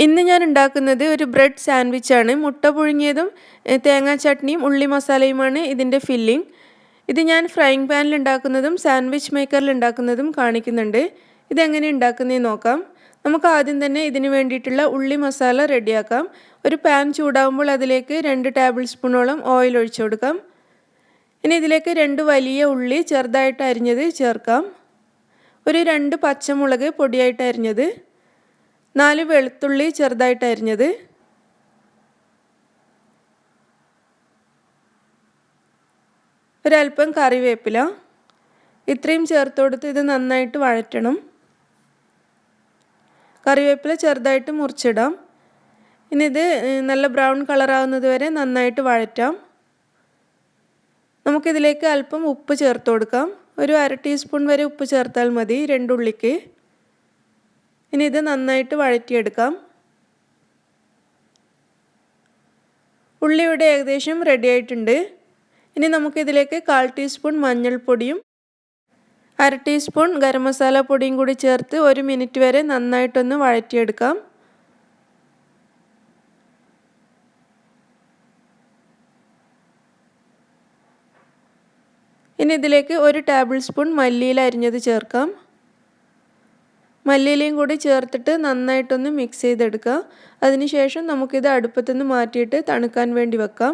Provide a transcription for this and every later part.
ഇന്ന് ഞാൻ ഉണ്ടാക്കുന്നത് ഒരു ബ്രെഡ് സാൻഡ്വിച്ചാണ്. മുട്ട പുഴുങ്ങിയതും തേങ്ങാ ചട്നിയും ഉള്ളി മസാലയുമാണ് ഇതിൻ്റെ ഫില്ലിംഗ്. ഇത് ഞാൻ ഫ്രൈയിങ് പാനിൽ ഉണ്ടാക്കുന്നതും സാൻഡ്വിച്ച് മേക്കറിൽ ഉണ്ടാക്കുന്നതും കാണിക്കുന്നുണ്ട്. ഇതെങ്ങനെ ഉണ്ടാക്കുന്നതെന്ന് നോക്കാം. നമുക്ക് ആദ്യം തന്നെ ഇതിന് വേണ്ടിയിട്ടുള്ള ഉള്ളി മസാല റെഡിയാക്കാം. ഒരു പാൻ ചൂടാകുമ്പോൾ അതിലേക്ക് 2 ടേബിൾ സ്പൂണോളം ഓയിൽ ഒഴിച്ചു കൊടുക്കാം. ഇനി ഇതിലേക്ക് 2 വലിയ ഉള്ളി ചെറുതായിട്ട് അരിഞ്ഞത് ചേർക്കാം. ഒരു 2 പച്ചമുളക് പൊടിയായിട്ട് അരിഞ്ഞത്, 4 വെളുത്തുള്ളി ചെറുതായിട്ട് അരിഞ്ഞത്, ഒരൽപ്പം കറിവേപ്പില, ഇത്രയും ചേർത്ത് കൊടുത്ത് ഇത് നന്നായിട്ട് വഴറ്റണം. കറിവേപ്പില ചെറുതായിട്ട് മുറിച്ചിടാം. ഇനി ഇത് നല്ല ബ്രൗൺ കളറാവുന്നത് വരെ നന്നായിട്ട് വഴറ്റാം. നമുക്കിതിലേക്ക് അല്പം ഉപ്പ് ചേർത്ത് കൊടുക്കാം. ഒരു 1/2 ടീസ്പൂൺ വരെ ഉപ്പ് ചേർത്താൽ മതി 2 ഉള്ളിക്ക്. ഇനി ഇത് നന്നായിട്ട് വഴറ്റിയെടുക്കാം. ഉള്ളി ഇവിടെ ഏകദേശം റെഡി ആയിട്ടുണ്ട്. ഇനി നമുക്കിതിലേക്ക് 1/4 ടീസ്പൂൺ മഞ്ഞൾപ്പൊടിയും 1/2 ടീസ്പൂൺ ഗരം മസാല പൊടിയും കൂടി ചേർത്ത് 1 മിനിറ്റ് വരെ നന്നായിട്ടൊന്ന് വഴറ്റിയെടുക്കാം. ഇനി ഇതിലേക്ക് 1 ടേബിൾ സ്പൂൺ മല്ലിയില അരിഞ്ഞത് ചേർക്കാം. മല്ലിയിലയും കൂടി ചേർത്തിട്ട് നന്നായിട്ടൊന്ന് മിക്സ് ചെയ്തെടുക്കുക. അതിനുശേഷം നമുക്കിത് അടുപ്പത്തുനിന്ന് മാറ്റിയിട്ട് തണുക്കാൻ വേണ്ടി വെക്കാം.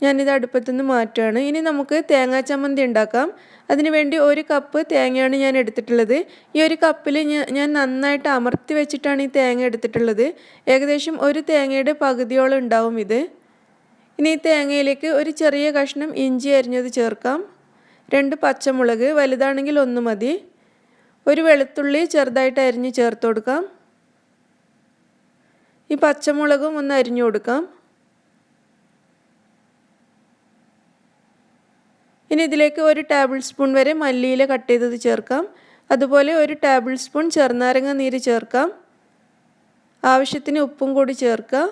ഞാനിത് അടുപ്പത്തുനിന്ന് മാറ്റുകയാണ്. ഇനി നമുക്ക് തേങ്ങാ ചമ്മന്തി ഉണ്ടാക്കാം. അതിനുവേണ്ടി 1 കപ്പ് തേങ്ങയാണ് ഞാൻ എടുത്തിട്ടുള്ളത്. ഈ 1 കപ്പിൽ ഞാൻ നന്നായിട്ട് അമർത്തി വെച്ചിട്ടാണ് ഈ തേങ്ങ എടുത്തിട്ടുള്ളത്. ഏകദേശം 1 തേങ്ങയുടെ പകുതിയോളം ഉണ്ടാവും ഇത്. ഇനി ഈ തേങ്ങയിലേക്ക് ഒരു ചെറിയ കഷ്ണം ഇഞ്ചി അരിഞ്ഞത് ചേർക്കാം. 2 പച്ചമുളക്, വലുതാണെങ്കിൽ 1 മതി. 1 വെളുത്തുള്ളി ചെറുതായിട്ട് അരിഞ്ഞ് ചേർത്ത് കൊടുക്കാം. ഈ പച്ചമുളകും ഒന്ന് അരിഞ്ഞു കൊടുക്കാം. ഇനി ഇതിലേക്ക് 1 ടേബിൾ സ്പൂൺ വരെ മല്ലിയില കട്ട് ചെയ്തത് ചേർക്കാം. അതുപോലെ 1 ടേബിൾ സ്പൂൺ ചെറുനാരങ്ങ നീര് ചേർക്കാം. ആവശ്യത്തിന് ഉപ്പും കൂടി ചേർക്കുക.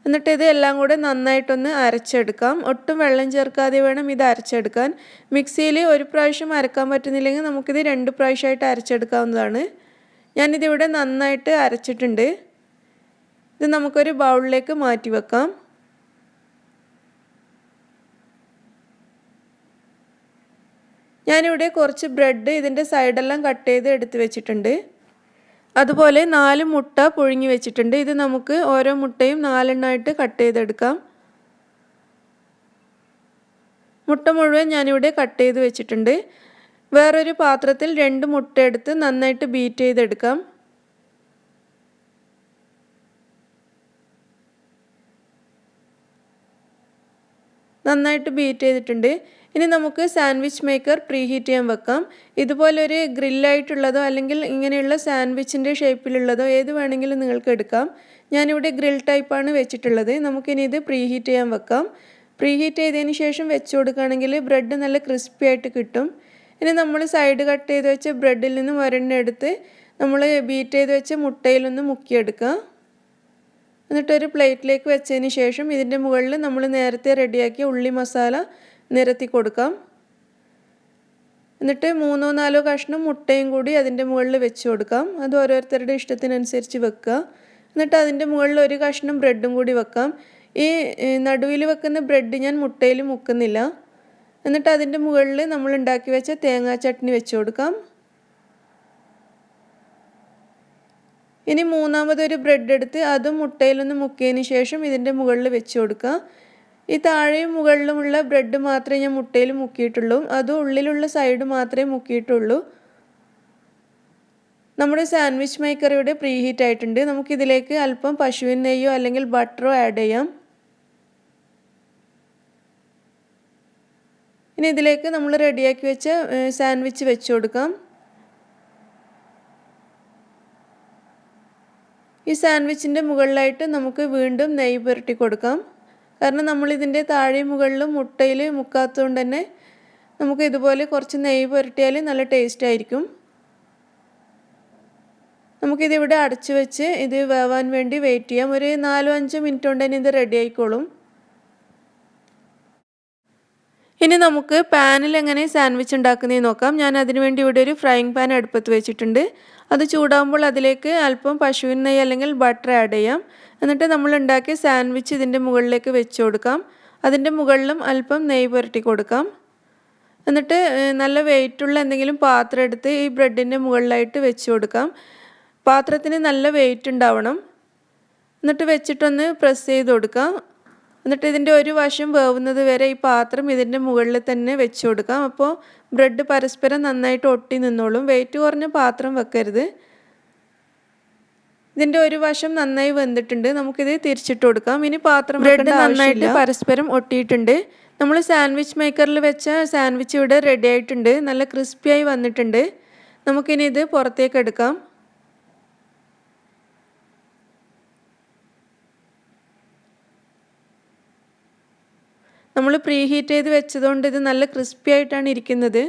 എന്നിട്ട് ഇത് എല്ലാം കൂടെ നന്നായിട്ടൊന്ന് അരച്ചെടുക്കാം. ഒട്ടും വെള്ളം ചേർക്കാതെ വേണം ഇത് അരച്ചെടുക്കാൻ. മിക്സിയിൽ 1 പ്രാവശ്യം അരക്കാൻ പറ്റുന്നില്ലെങ്കിൽ നമുക്കിത് 2 പ്രാവശ്യമായിട്ട് അരച്ചെടുക്കാവുന്നതാണ്. ഞാനിതിവിടെ നന്നായിട്ട് അരച്ചിട്ടുണ്ട്. ഇത് നമുക്കൊരു ബൗളിലേക്ക് മാറ്റി വെക്കാം. ഞാനിവിടെ കുറച്ച് ബ്രെഡ് ഇതിൻ്റെ സൈഡെല്ലാം കട്ട് ചെയ്ത് എടുത്ത് വെച്ചിട്ടുണ്ട്. അതുപോലെ 4 മുട്ട പുഴുങ്ങി വെച്ചിട്ടുണ്ട്. ഇത് നമുക്ക് ഓരോ മുട്ടയും 4 എണ്ണമായിട്ട് കട്ട് ചെയ്തെടുക്കാം. മുട്ട മുഴുവൻ ഞാനിവിടെ കട്ട് ചെയ്ത് വെച്ചിട്ടുണ്ട്. വേറൊരു പാത്രത്തിൽ 2 മുട്ട എടുത്ത് നന്നായിട്ട് ബീറ്റ് ചെയ്തെടുക്കാം. നന്നായിട്ട് ബീറ്റ് ചെയ്തിട്ടുണ്ട്. ഇനി നമുക്ക് സാൻഡ്വിച്ച് മേക്കർ പ്രീ ഹീറ്റ് ചെയ്യാൻ വെക്കാം. ഇതുപോലൊരു ഗ്രില്ലായിട്ടുള്ളതോ അല്ലെങ്കിൽ ഇങ്ങനെയുള്ള സാൻഡ്വിച്ചിൻ്റെ ഷേപ്പിലുള്ളതോ ഏത് വേണമെങ്കിലും നിങ്ങൾക്ക് എടുക്കാം. ഞാനിവിടെ ഗ്രിൽ ടൈപ്പാണ് വെച്ചിട്ടുള്ളത്. നമുക്കിനി ഇത് പ്രീ ഹീറ്റ് ചെയ്യാൻ വെക്കാം. പ്രീ ഹീറ്റ് ചെയ്തതിന് ശേഷം വെച്ച് കൊടുക്കുകയാണെങ്കിൽ ബ്രെഡ് നല്ല ക്രിസ്പി ആയിട്ട് കിട്ടും. ഇനി നമ്മൾ സൈഡ് കട്ട് ചെയ്ത് വെച്ച ബ്രെഡിൽ നിന്നും ഒരെണ്ണം എടുത്ത് നമ്മൾ ബീറ്റ് ചെയ്ത് വെച്ച മുട്ടയിലൊന്ന് മുക്കിയെടുക്കുക. എന്നിട്ടൊരു പ്ലേറ്റിലേക്ക് വെച്ചതിന് ശേഷം ഇതിൻ്റെ മുകളിൽ നമ്മൾ നേരത്തെ റെഡിയാക്കിയ ഉള്ളി മസാല നിരത്തി കൊടുക്കാം. എന്നിട്ട് 3-4 കഷ്ണം മുട്ടയും കൂടി അതിൻ്റെ മുകളിൽ വെച്ച് കൊടുക്കാം. അത് ഓരോരുത്തരുടെ ഇഷ്ടത്തിനനുസരിച്ച് വെക്കുക. എന്നിട്ട് അതിൻ്റെ മുകളിൽ 1 കഷ്ണം ബ്രെഡും കൂടി വെക്കാം. ഈ നടുവിൽ വെക്കുന്ന ബ്രെഡ് ഞാൻ മുട്ടയിൽ മുക്കുന്നില്ല. എന്നിട്ട് അതിൻ്റെ മുകളിൽ നമ്മൾ ഉണ്ടാക്കി വെച്ച തേങ്ങാ ചട്നി വെച്ച് കൊടുക്കാം. ഇനി മൂന്നാമതൊരു ബ്രെഡ് എടുത്ത് അതും മുട്ടയിലൊന്ന് മുക്കിയതിന് ശേഷം ഇതിൻ്റെ മുകളിൽ വെച്ച് കൊടുക്കുക. ഈ താഴെയും മുകളിലുമുള്ള ബ്രെഡ് മാത്രമേ ഞാൻ മുട്ടയിൽ മുക്കിയിട്ടുള്ളൂ. അതും ഉള്ളിലുള്ള സൈഡ് മാത്രമേ മുക്കിയിട്ടുള്ളൂ. നമ്മുടെ സാൻഡ്വിച്ച് മേക്കർ ഇവിടെ പ്രീ ഹീറ്റ് ആയിട്ടുണ്ട്. നമുക്കിതിലേക്ക് അല്പം പശുവിൻ നെയ്യോ അല്ലെങ്കിൽ ബട്ടറോ ആഡ് ചെയ്യാം. ഇനി ഇതിലേക്ക് നമ്മൾ റെഡിയാക്കി വെച്ച സാൻഡ്വിച്ച് വെച്ച് കൊടുക്കാം. ഈ സാൻഡ്വിച്ചിൻ്റെ മുകളിലായിട്ട് നമുക്ക് വീണ്ടും നെയ്യ് പുരട്ടി കൊടുക്കാം. കാരണം നമ്മളിതിൻ്റെ താഴെയും മുകളിലും മുട്ടയിൽ മുക്കാത്തതുകൊണ്ട് തന്നെ നമുക്ക് ഇതുപോലെ കുറച്ച് നെയ്യ് പുരട്ടിയാൽ നല്ല ടേസ്റ്റ് ആയിരിക്കും. നമുക്കിതിവിടെ അടച്ച് വെച്ച് ഇത് വേവാൻ വേണ്ടി വെയിറ്റ് ചെയ്യാം. ഒരു 4-5 മിനിറ്റ് കൊണ്ട് തന്നെ ഇത് റെഡി ആയിക്കോളും. ഇനി നമുക്ക് പാനിൽ എങ്ങനെ സാൻഡ്വിച്ച് ഉണ്ടാക്കുന്നതെന്ന് നോക്കാം. ഞാൻ അതിനു വേണ്ടി ഇവിടെ ഒരു ഫ്രൈയിങ് പാൻ അടുപ്പത്ത് വെച്ചിട്ടുണ്ട്. അത് ചൂടാകുമ്പോൾ അതിലേക്ക് അല്പം പശുവിൻ നെയ്യ് അല്ലെങ്കിൽ ബട്ടർ ആഡ് ചെയ്യാം. എന്നിട്ട് നമ്മൾ ഉണ്ടാക്കിയ സാൻഡ്വിച്ച് ഇതിൻ്റെ മുകളിലേക്ക് വെച്ച് കൊടുക്കാം. അതിൻ്റെ മുകളിലും അല്പം നെയ്യ് പുരട്ടി കൊടുക്കാം. എന്നിട്ട് നല്ല വെയിറ്റുള്ള എന്തെങ്കിലും പാത്രം എടുത്ത് ഈ ബ്രെഡിൻ്റെ മുകളിലായിട്ട് വെച്ച് കൊടുക്കാം. പാത്രത്തിന് നല്ല വെയിറ്റ് ഉണ്ടാവണം. എന്നിട്ട് വെച്ചിട്ടൊന്ന് പ്രസ് ചെയ്ത് കൊടുക്കാം. എന്നിട്ട് ഇതിൻ്റെ ഒരു വശം വേവുന്നത് വരെ ഈ പാത്രം ഇതിൻ്റെ മുകളിൽ തന്നെ വെച്ച് കൊടുക്കാം. അപ്പോൾ ബ്രെഡ് പരസ്പരം നന്നായിട്ട് ഒട്ടി നിന്നോളും. വെയിറ്റ് കുറഞ്ഞ പാത്രം വെക്കരുത്. ഇതിൻ്റെ ഒരു വശം നന്നായി വെന്തിട്ടുണ്ട്. നമുക്കിത് തിരിച്ചിട്ട് കൊടുക്കാം. ഇനി പാത്രം ബ്രെഡ് നന്നായിട്ട് പരസ്പരം ഒട്ടിയിട്ടുണ്ട്. നമ്മൾ സാൻഡ്വിച്ച് മേക്കറിൽ വെച്ച സാൻഡ്വിച്ച് ഇവിടെ റെഡി ആയിട്ടുണ്ട്. നല്ല ക്രിസ്പിയായി വന്നിട്ടുണ്ട്. നമുക്കിനി ഇത് പുറത്തേക്ക് എടുക്കാം. നമ്മൾ പ്രീ ഹീറ്റ് ചെയ്ത് വെച്ചതുകൊണ്ട് ഇത് നല്ല ക്രിസ്പി ആയിട്ടാണ് ഇരിക്കുന്നത്.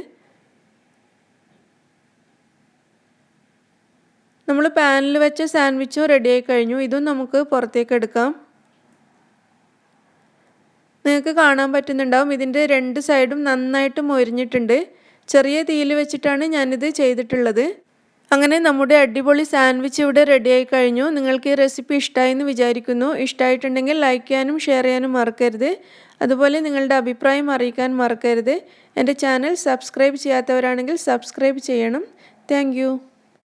നമ്മൾ പാനിൽ വെച്ച സാൻഡ്വിച്ചും റെഡിയായി കഴിഞ്ഞു. ഇതും നമുക്ക് പുറത്തേക്ക് എടുക്കാം. നിങ്ങൾക്ക് കാണാൻ പറ്റുന്നുണ്ടാവും ഇതിൻ്റെ രണ്ട് സൈഡും നന്നായിട്ട് മൊരിഞ്ഞിട്ടുണ്ട്. ചെറിയ തീയിൽ വെച്ചിട്ടാണ് ഞാനിത് ചെയ്തിട്ടുള്ളത്. അങ്ങനെ നമ്മുടെ അടിപൊളി സാൻഡ്വിച്ച് ഇവിടെ റെഡിയായി കഴിഞ്ഞു. നിങ്ങൾക്ക് ഈ റെസിപ്പി ഇഷ്ടമായെന്ന് വിചാരിക്കുന്നു. ഇഷ്ടമായിട്ടുണ്ടെങ്കിൽ ലൈക്ക് ചെയ്യാനും ഷെയർ ചെയ്യാനും മറക്കരുത്. അതുപോലെ നിങ്ങളുടെ അഭിപ്രായം അറിയിക്കാൻ മറക്കരുത്. എൻ്റെ ചാനൽ സബ്സ്ക്രൈബ് ചെയ്യാത്തവരാണെങ്കിൽ സബ്സ്ക്രൈബ് ചെയ്യണം. താങ്ക്